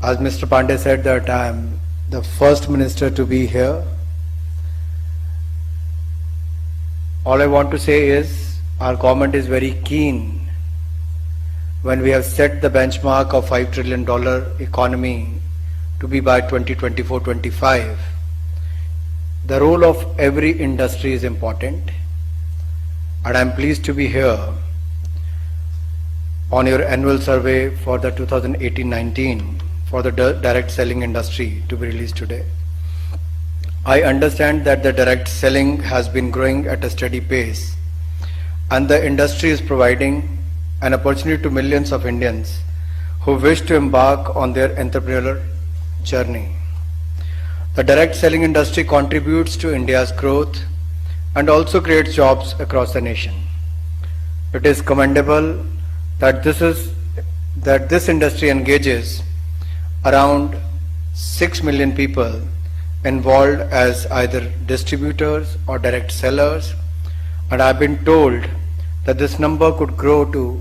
As Mr. Pandey said that I am the first minister to be here. All I want to say is our government is very keen when we have set the benchmark of $5 trillion economy to be by 2024-25. The role of every industry is important, and I am pleased to be here on your annual survey for the 2018-19 for the direct selling industry to be released today. I understand that the direct selling has been growing at a steady pace, and the industry is providing an opportunity to millions of Indians who wish to embark on their entrepreneurial journey. The direct selling industry contributes to India's growth and also creates jobs across the nation. It is commendable that this industry engages around 6 million people involved as either distributors or direct sellers, and I've been told that this number could grow to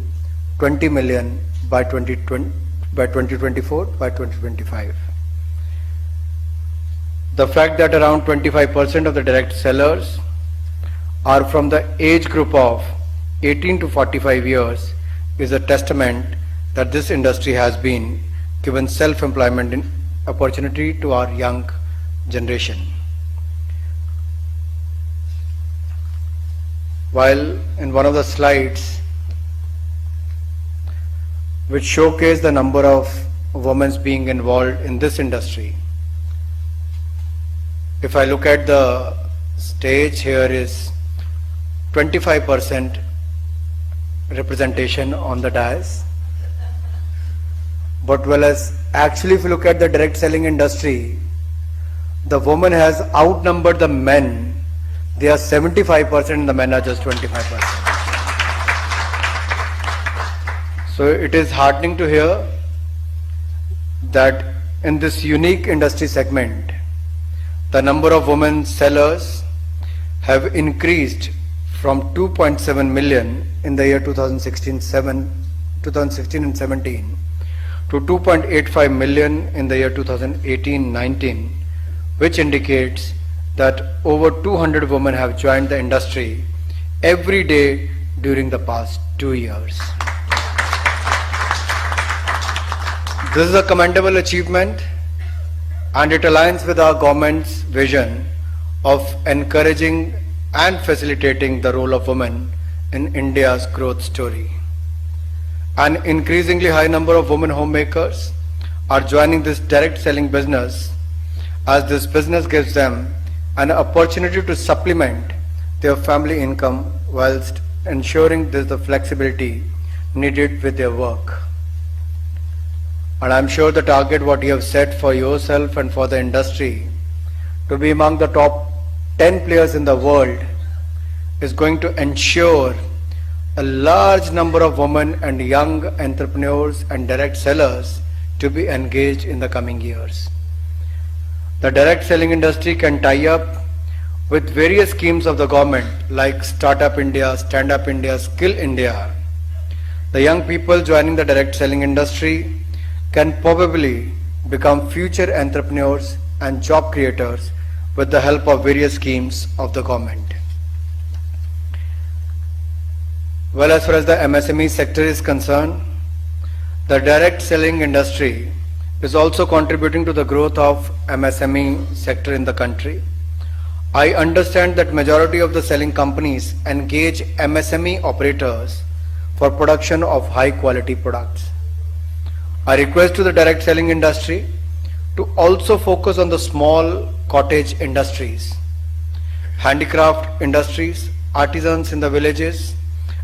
20 million by 2024, by 2025. The fact that around 25% of the direct sellers are from the age group of 18 to 45 years is a testament that this industry has been given self-employment opportunity to our young generation. While in one of the slides which showcase the number of women being involved in this industry, if I look at the stage, here is 25% representation on the dais. But whereas actually if you look at the direct selling industry, the woman has outnumbered the men. They are 75% and the men are just 25%. So it is heartening to hear that in this unique industry segment, the number of women sellers have increased from 2.7 million in the year 2016 and 17 to 2.85 million in the year 2018-19, which indicates that over 200 women have joined the industry every day during the past 2 years. This is a commendable achievement, and it aligns with our government's vision of encouraging and facilitating the role of women in India's growth story. An increasingly high number of women homemakers are joining this direct selling business, as this business gives them an opportunity to supplement their family income whilst ensuring there's the flexibility needed with their work. And I'm sure the target what you have set for yourself and for the industry to be among the top 10 players in the world is going to ensure a large number of women and young entrepreneurs and direct sellers to be engaged in the coming years. The direct selling industry can tie up with various schemes of the government like Startup India, Stand Up India, Skill India. The young people joining the direct selling industry can probably become future entrepreneurs and job creators with the help of various schemes of the government. Well, as far as the MSME sector is concerned, the direct selling industry is also contributing to the growth of MSME sector in the country. I understand that majority of the selling companies engage MSME operators for production of high quality products. I request to the direct selling industry to also focus on the small cottage industries, handicraft industries, artisans in the villages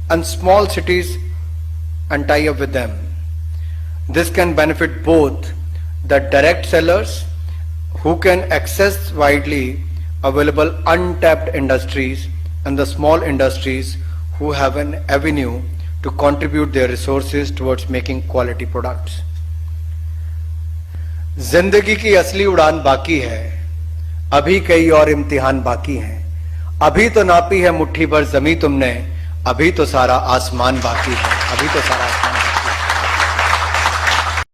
and small cities, and tie up with them. This can benefit both the direct sellers who can access widely available untapped industries and the small industries who have an avenue to contribute their resources towards making quality products. जिंदगी की असली उड़ान बाकी है, अभी कई और इम्तिहान बाकी हैं। अभी तो नापी है मुट्ठी भर जमी तुमने, अभी तो सारा आसमान बाकी है, अभी तो सारा